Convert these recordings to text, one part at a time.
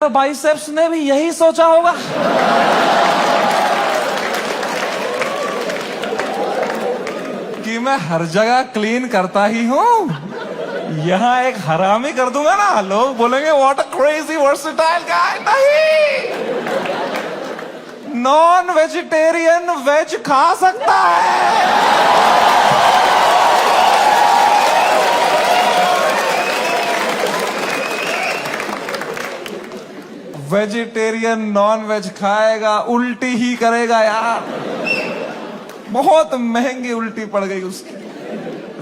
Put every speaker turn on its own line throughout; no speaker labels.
Biceps ने भी यही सोचा होगा। कि मैं हर जगह क्लीन करता ही हूं, यहां एक हरामी कर दूंगा ना, लोग बोलेंगे व्हाट अ क्रेजी वर्सेटाइल गाय। नहीं, नॉन वेजिटेरियन वेज खा सकता है। वेजिटेरियन नॉन वेज खाएगा, उल्टी ही करेगा यार। बहुत महंगी उल्टी पड़ गई उसकी।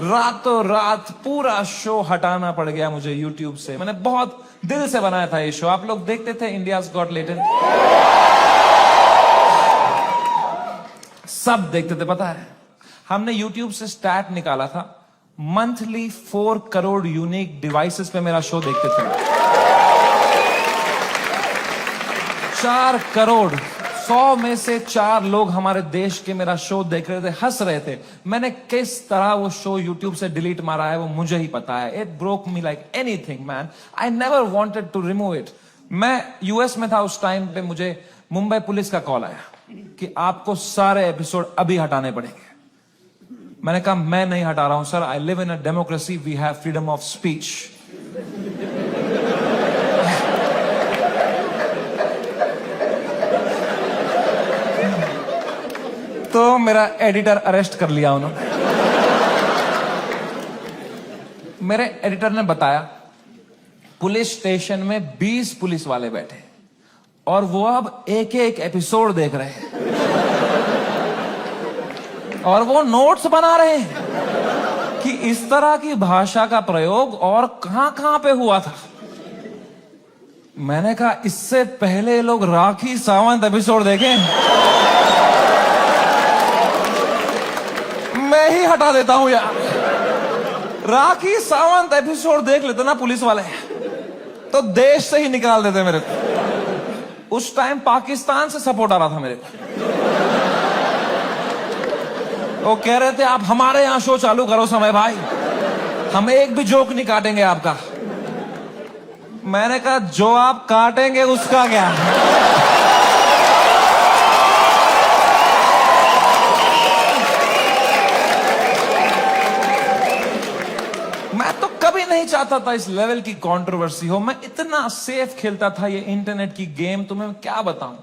रातों रात पूरा शो हटाना पड़ गया मुझे यूट्यूब से। मैंने बहुत दिल से बनाया था ये शो। आप लोग देखते थे इंडियाज गॉट टैलेंट? सब देखते थे। पता है, हमने यूट्यूब से स्टैट निकाला था, मंथली 4 करोड़ यूनिक डिवाइसेस पे मेरा शो देखते थे। 4 करोड़, 100 में से 4 लोग हमारे देश के मेरा शो देख रहे थे, हंस रहे थे। मैंने किस तरह वो शो यूट्यूब से डिलीट मारा है वो मुझे ही पता है। It broke me like anything man. I never wanted to remove it. मैं यूएस में था उस टाइम पे, मुझे मुंबई पुलिस का कॉल आया कि आपको सारे एपिसोड अभी हटाने पड़ेंगे। मैंने कहा मैं नहीं हटा रहा हूं sir, I live in a democracy, we have freedom of speech. तो मेरा एडिटर अरेस्ट कर लिया उन्होंने। मेरे एडिटर ने बताया पुलिस स्टेशन में 20 पुलिस वाले बैठे और वो अब एक एक एपिसोड देख रहे हैं और वो नोट्स बना रहे हैं कि इस तरह की भाषा का प्रयोग और कहां कहां पे हुआ था। मैंने कहा इससे पहले लोग राखी सावंत एपिसोड देखें, मैं ही हटा देता हूं यार। राखी सावंत एपिसोड देख लेते ना पुलिस वाले तो देश से ही निकाल देते मेरे को। उस टाइम पाकिस्तान से सपोर्ट आ रहा था मेरे को। वो कह रहे थे आप हमारे यहां शो चालू करो समय भाई, हम एक भी जोक नहीं काटेंगे आपका। मैंने कहा जो आप काटेंगे उसका क्या। मैं तो कभी नहीं चाहता था इस लेवल की कंट्रोवर्सी हो। मैं इतना सेफ खेलता था ये इंटरनेट की गेम, तुम्हें क्या बताऊं।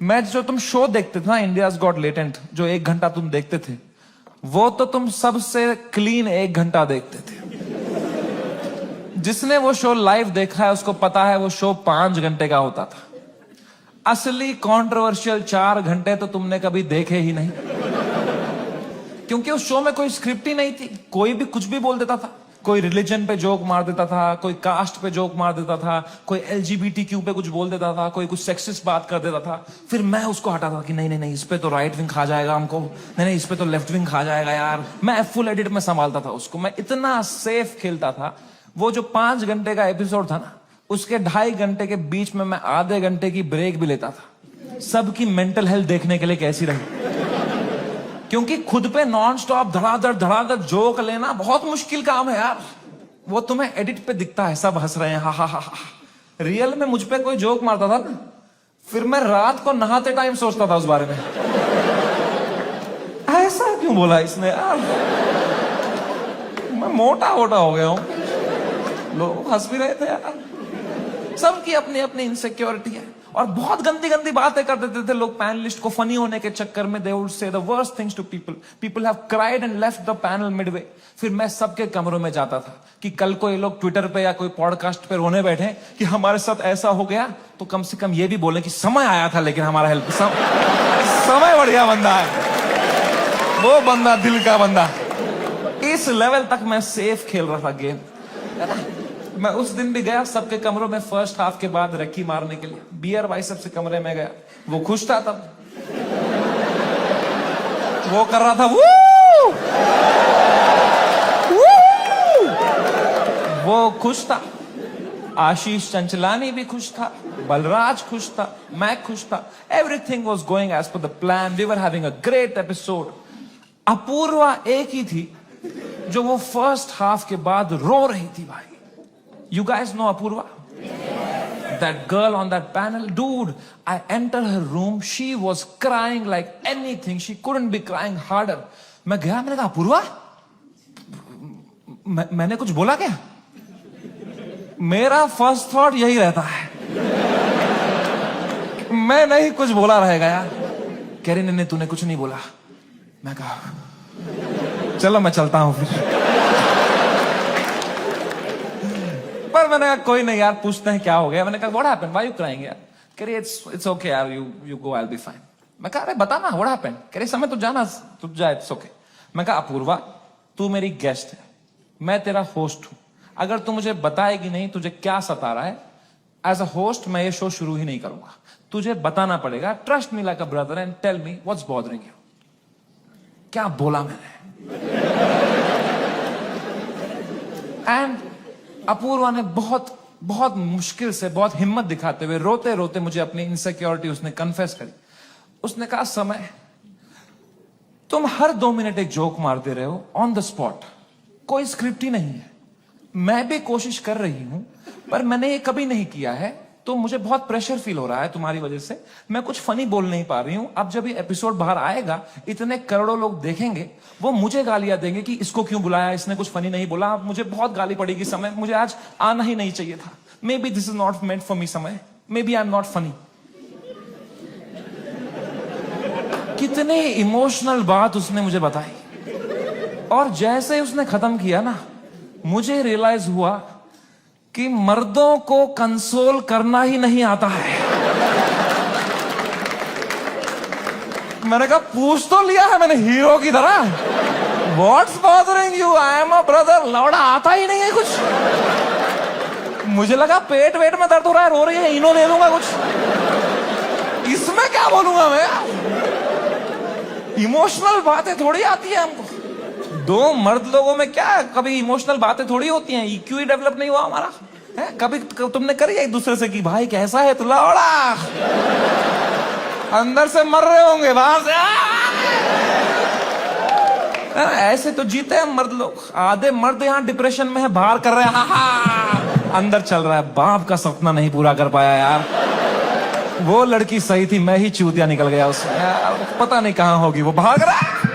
मैं जो तुम शो देखते थे ना इंडियाज गॉट टैलेंट, जो 1 घंटा तुम देखते थे, वो तो तुम सबसे क्लीन 1 घंटा देखते थे। जिसने वो शो लाइव देखा है उसको पता है वो शो 5 घंटे का होता था। असली कंट्रोवर्शियल 4 घंटे तो तुमने कभी देखे ही नहीं, क्योंकि उस शो में कोई स्क्रिप्ट ही नहीं थी। कोई भी कुछ भी बोल देता था। कोई रिलीजन पे जोक मार देता था, कोई कास्ट पे जोक मार देता था, कोई LGBTQ पे कुछ बोल देता था, कोई कुछ सेक्सिस्ट बात कर देता था। फिर मैं उसको हटाता था कि नहीं नहीं नहीं, इस पे तो राइट विंग खा जाएगा हमको, नहीं नहीं इस पे तो लेफ्ट विंग खा जाएगा यार। मैं फुल एडिट में संभालता था उसको। मैं इतना सेफ खेलता था। वो जो 5 घंटे का एपिसोड था ना, उसके 2.5 घंटे के बीच में मैं आधे घंटे की ब्रेक भी लेता था, सबकी मेंटल हेल्थ देखने के लिए कैसी रही। क्योंकि खुद पे नॉन स्टॉप धड़ाधड़ जोक लेना बहुत मुश्किल काम है यार। वो तुम्हें एडिट पे दिखता है सब हंस रहे हैं, हा हा हा हा। रियल में मुझ पे कोई जोक मारता था ना, फिर मैं रात को नहाते टाइम सोचता था उस बारे में, ऐसा क्यों बोला इसने यार, मैं मोटा हो गया हूं। लोग हंस भी रहे थे यार। सबकी अपनी अपनी इनसिक्योरिटी है और बहुत गंदी गंदी बातें कर देते थे लोग पैनलिस्ट को फनी होने के चक्कर में। They would say the worst things to people. People have cried and left the panel midway. फिर मैं सबके कमरों में जाता था कि कल को ये लोग ट्विटर पे या कोई पॉडकास्ट पे रोने बैठे कि हमारे साथ ऐसा हो गया, तो कम से कम ये भी बोले कि समय आया था लेकिन हमारा हेल्प समय बढ़िया बंदा है वो बंदा, दिल का बंदा। इस लेवल तक मैं सेफ खेल रहा था गेम। मैं उस दिन भी गया सबके कमरों में फर्स्ट हाफ के बाद रक्की मारने के लिए। बियर बाइसेप्स से कमरे में गया, वो खुश था तब, वो कर रहा था वू! वो खुश था। आशीष चंचलानी भी खुश था, बलराज खुश था, मैं खुश था। Everything was going as per the plan. We were having a great episode. Apoorva एक ही थी जो वो फर्स्ट हाफ के बाद रो रही थी भाई। You guys know Apurva? that girl on that panel, dude. I enter her room. She was crying like anything. She couldn't be crying harder. मैं गया, मैंने कहा अपूर्वा, मैंने कुछ बोला क्या? मेरा फर्स्ट थॉट यही रहता है, मैं नहीं कुछ बोला रहेगा यार। कह रही नहीं, तूने कुछ नहीं बोला। मैं कहा चलो मैं चलता हूं फिर। पर मैंने कहा कोई नहीं यार, पूछते हैं क्या हो गया। मैंने कहा what happened, why you crying यार? कह रही इट्स ओके यार, you go, I will be fine. मैं कहा अरे बता ना व्हाट हैपेंड। कह रही समय तो जाना, तू जा, इट्स ओके। मैं कहा अपूर्वा, तू मेरी गेस्ट है, मैं तेरा होस्ट हूं, अगर तू मुझे बताएगी नहीं तुझे क्या सता रहा है, एज अ होस्ट मैं ये शो शुरू ही नहीं करूंगा। तुझे बताना पड़ेगा, trust me like a brother and tell me what's bothering you. क्या बोला मैंने? एंड अपूर्वा ने बहुत बहुत मुश्किल से, बहुत हिम्मत दिखाते हुए, रोते रोते मुझे अपनी इनसिक्योरिटी उसने कन्फेस करी। उसने कहा समय, तुम हर 2 मिनट एक जोक मारते रहे हो ऑन द स्पॉट, कोई स्क्रिप्ट ही नहीं है। मैं भी कोशिश कर रही हूं पर मैंने ये कभी नहीं किया है, तो मुझे बहुत प्रेशर फील हो रहा है तुम्हारी वजह से। मैं कुछ फनी बोल नहीं पा रही हूं। अब जब ये एपिसोड बाहर आएगा, इतने करोड़ों लोग देखेंगे, वो मुझे गालियां देंगे कि इसको क्यों बुलाया, इसने कुछ फनी नहीं बोला। मुझे बहुत गाली पड़ेगी समय, मुझे आज आना ही नहीं चाहिए था। Maybe this is not meant for me समय, maybe I am not funny. कितने इमोशनल बात उसने मुझे बताई, और जैसे उसने खत्म किया ना, मुझे रियलाइज हुआ कि मर्दों को कंसोल करना ही नहीं आता है। मैंने कहा पूछ तो लिया है मैंने हीरो की तरह, what's bothering you, I am a brother. लौड़ा आता ही नहीं है कुछ। मुझे लगा पेट वेट में दर्द हो रहा है, रो रही है, इनो दे दूंगा कुछ, इसमें क्या बोलूंगा मैं? इमोशनल बातें थोड़ी आती है हमको। 2 मर्द लोगों में क्या कभी इमोशनल बातें थोड़ी होती हैं? EQ ही डेवलप नहीं हुआ हमारा है? कभी तुमने करी एक दूसरे से कि भाई कैसा है तू? लौड़ा अंदर से मर रहे होंगे, बाहर से ऐसे तो जीते हैं मर्द लोग। आधे मर्द यहाँ डिप्रेशन में है, बाहर कर रहे हैं, अंदर चल रहा है बाप का सपना नहीं पूरा कर पाया यार, वो लड़की सही थी, मैं ही चूतिया निकल गया उसमें यार, पता नहीं कहां होगी, वो भाग रहा है।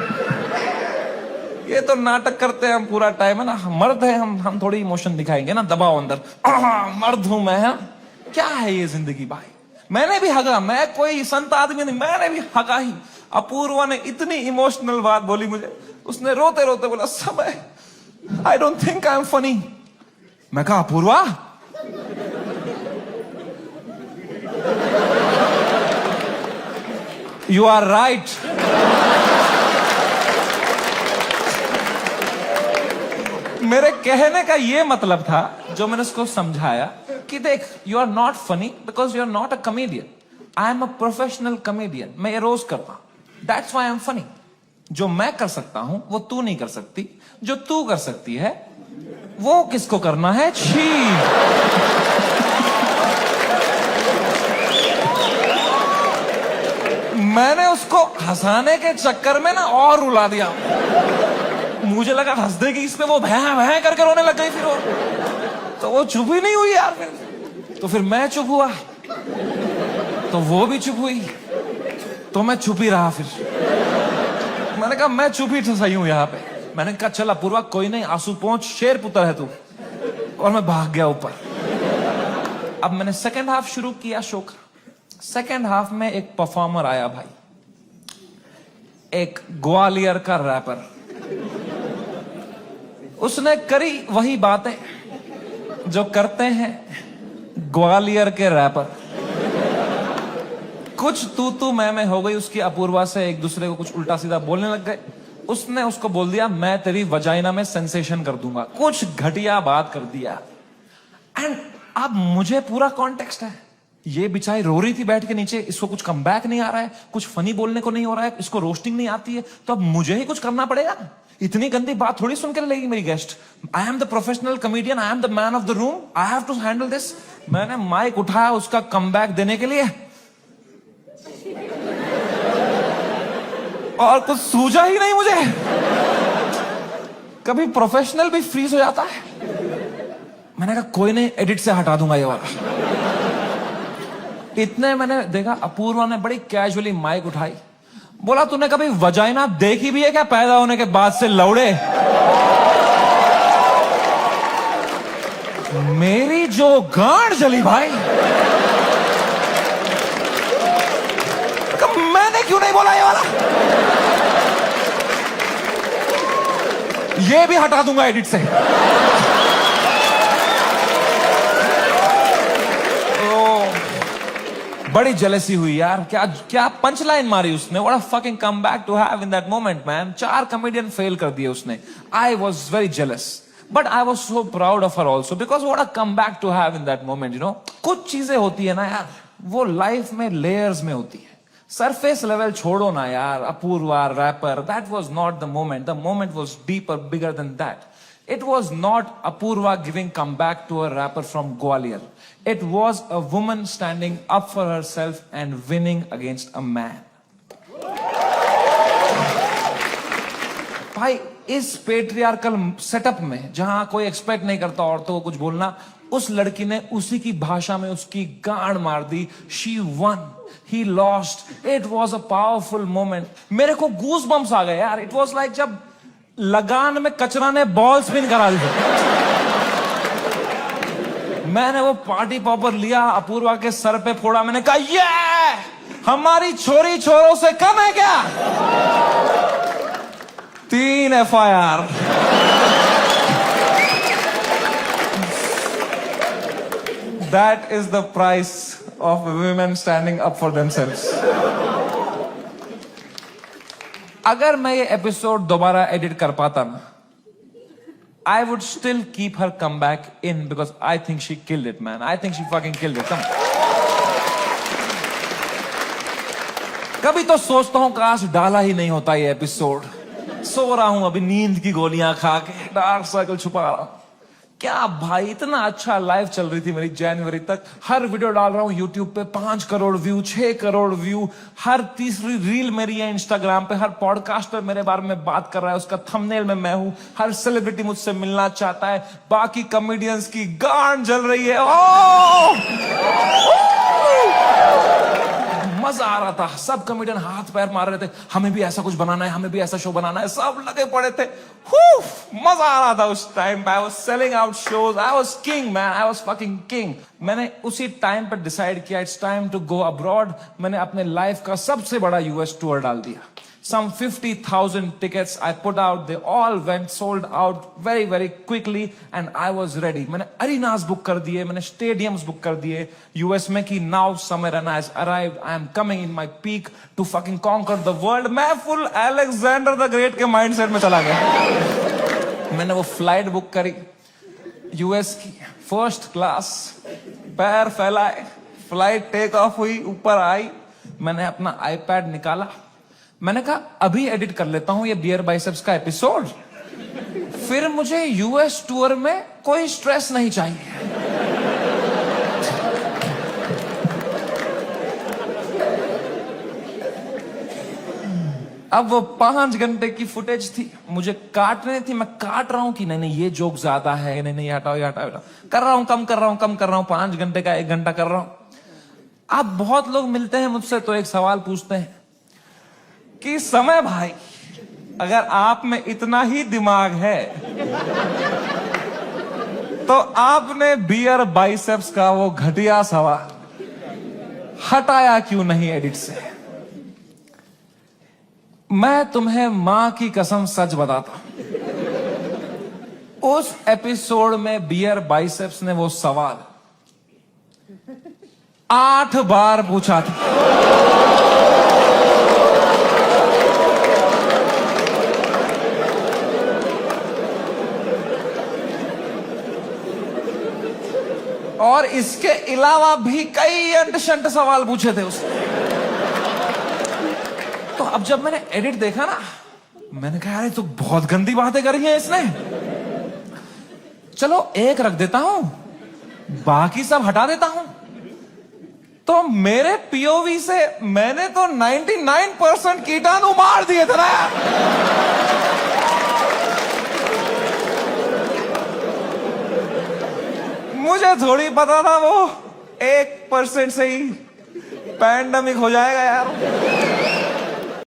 ये तो नाटक करते हैं हम पूरा टाइम, है ना। मर्द है हम थोड़ी इमोशन दिखाएंगे ना, दबाओ अंदर, मर्द हूं मैं, है? क्या है ये जिंदगी भाई? मैंने भी हगा, मैं कोई संत आदमी नहीं, मैंने भी हगा ही। अपूर्वा ने इतनी इमोशनल बात बोली मुझे, उसने रोते रोते बोला समय, I don't think I am funny. मैं कहा अपूर्वा, यू आर राइट। मेरे कहने का ये मतलब था, जो मैंने उसको समझाया कि देख, you are not funny because you are not a comedian, I am a professional comedian, मैं ये रोज करता हूं, that's why I am funny. जो मैं कर सकता हूं वो तू नहीं कर सकती, जो तू कर सकती है वो किसको करना है? छी। मैंने उसको हंसाने के चक्कर में ना और रुला दिया। मुझे लगा हंस देगी इस पे, वो भैं भैं करके रोने लग गई। फिर तो वो चुप ही नहीं हुई यार। तो फिर मैं चुप हुआ, तो वो भी चुप हुई, तो मैं चुप ही रहा। फिर मैंने कहा मैं चुप ही तो सही हूं यहाँ पे। मैंने कहा चल अपूर्वा कोई नहीं, आंसू पहुंच, शेर पुत्र है तू। और मैं भाग गया ऊपर। अब मैंने सेकेंड हाफ शुरू किया शो का। सेकेंड हाफ में एक परफॉर्मर आया भाई, एक ग्वालियर का रैपर। उसने करी वही बातें जो करते हैं ग्वालियर के रैपर। कुछ तू मैं हो गई उसकी अपूर्वा से, एक दूसरे को कुछ उल्टा सीधा बोलने लग गए। उसने उसको बोल दिया मैं तेरी वजाइना में सेंसेशन कर दूंगा, कुछ घटिया बात कर दिया। एंड अब मुझे पूरा कॉन्टेक्स्ट है, ये बेचारी रो रही थी बैठ के नीचे, इसको कुछ कमबैक नहीं आ रहा है, कुछ फनी बोलने को नहीं हो रहा है, इसको रोस्टिंग नहीं आती है, तो अब मुझे ही कुछ करना पड़ेगा। इतनी गंदी बात थोड़ी सुन के लेगी मेरी guest. I am the professional comedian, I am the man of the room, I have to handle this. मैंने माइक उठाया उसका कमबैक देने के लिए, और कुछ सूझा ही नहीं मुझे। कभी प्रोफेशनल भी फ्रीज हो जाता है। मैंने कहा कोई नहीं, एडिट से हटा दूंगा ये वाला। इतने मैंने देखा, अपूर्वा ने बड़ी कैजुअली माइक उठाई, बोला तूने कभी वजाइना देखी भी है क्या पैदा होने के बाद से लौड़े? मेरी जो गांड जली भाई, मैंने क्यों नहीं बोला ये वाला? ये भी हटा दूंगा एडिट से। बड़ी जेलसी हुई यार, क्या क्या पंच लाइन मारी उसने। What a fucking comeback to have in that moment man. 4 comedian fail कर दिए उसने। I was very jealous but I was so proud of her also because what a comeback to have in that moment. You know, कुछ चीजें होती है ना यार, वो लाइफ में लेयर्स में होती है। सरफेस लेवल छोड़ो ना यार, Apoorva rapper, that was not the moment. The moment was deeper, bigger than that. It was not Apurva giving comeback to a rapper from Gwalior. It was a woman standing up for herself and winning against a man. भाई, इस patriarchal setup में जहां कोई expect नहीं करता औरतों को कुछ बोलना, उस लड़की ने उसी की भाषा में उसकी गांड मार दी। She won. He lost. It was a powerful moment. मेरे को गूज बम्स आ गए यार। It was like जब लगान में कचरा ने बॉल स्पिन करा दी। मैंने वो पार्टी पॉपर लिया, अपूर्वा के सर पे फोड़ा। मैंने कहा ये हमारी छोरी छोरों से कम है क्या? 3 FIR। That is the price of women standing up for themselves. अगर मैं ये एपिसोड दोबारा एडिट कर पाता ना, I would still keep her comeback in because I think she killed it, man. I think she fucking killed it. Come. कभी तो सोचता हूं काश डाला ही नहीं होता ये एपिसोड। सो रहा हूं अभी नींद की गोलियां खा के, डार्क सर्कल छुपा रहा हूं। क्या भाई, इतना अच्छा लाइव चल रही थी मेरी जनवरी तक। हर वीडियो डाल रहा हूं यूट्यूब पे, 5 करोड़ व्यू, 6 करोड़ व्यू। हर तीसरी रील मेरी है इंस्टाग्राम पे। हर पॉडकास्टर मेरे बारे में बात कर रहा है, उसका थंबनेल में मैं हूं। हर सेलिब्रिटी मुझसे मिलना चाहता है। बाकी कॉमेडियंस की गांड जल रही है। मजा आ रहा था। सब कॉमेडियन हाथ पैर मार रहे थे, हमें भी ऐसा कुछ बनाना है, हमें भी ऐसा शो बनाना है। सब लगे पड़े थे। मजा आ रहा था उस टाइम पे। I was selling out shows. I was king man. I was fucking king. मैंने उसी टाइम पे डिसाइड किया it's time to go abroad. मैंने अपने लाइफ का सबसे बड़ा यूएस टूर डाल दिया। Some 50,000 tickets I put out. They all went sold out very, very quickly and I was ready. मैंने arenas book कर दिए, मैंने stadiums book कर दिए यूएस में कि now summer and has arrived. I am coming in my peak to fucking conquer the world. मैं full Alexander the Great के mindset में चला गया। मैंने वो फ्लाइट बुक करी यूएस की, फर्स्ट क्लास, पैर फैलाए, फ्लाइट टेक ऑफ हुई, ऊपर आई। मैंने अपना iPad निकाला, मैंने कहा अभी एडिट कर लेता हूं ये बियर बाइसेप्स का एपिसोड, फिर मुझे यूएस टूर में कोई स्ट्रेस नहीं चाहिए। अब वो 5 घंटे की फुटेज थी, मुझे काटने थी। मैं काट रहा हूं कि नहीं नहीं ये जोक ज्यादा है, नहीं नहीं हटाओ, ये हटाओ, कर रहा हूं, कम कर रहा हूं, कम कर रहा हूं। 5 घंटे का 1 घंटा कर रहा हूं। अब बहुत लोग मिलते हैं मुझसे तो एक सवाल पूछते हैं कि समय भाई, अगर आप में इतना ही दिमाग है तो आपने बियर बाइसेप्स का वो घटिया सवाल हटाया क्यों नहीं एडिट से? मैं तुम्हें मां की कसम सच बताता हूं, उस एपिसोड में बियर बाइसेप्स ने वो सवाल 8 बार पूछा था। और इसके अलावा भी कई अंट-शंट सवाल पूछे थे उसने। तो अब जब मैंने एडिट देखा ना, मैंने कहा यार तो बहुत गंदी बातें करी हैं इसने, चलो एक रख देता हूं, बाकी सब हटा देता हूं। तो मेरे पीओवी से मैंने तो 99% कीटाणु मार दिए थे ना। मुझे थोड़ी पता था वो 1% से ही पैंडमिक हो जाएगा यार।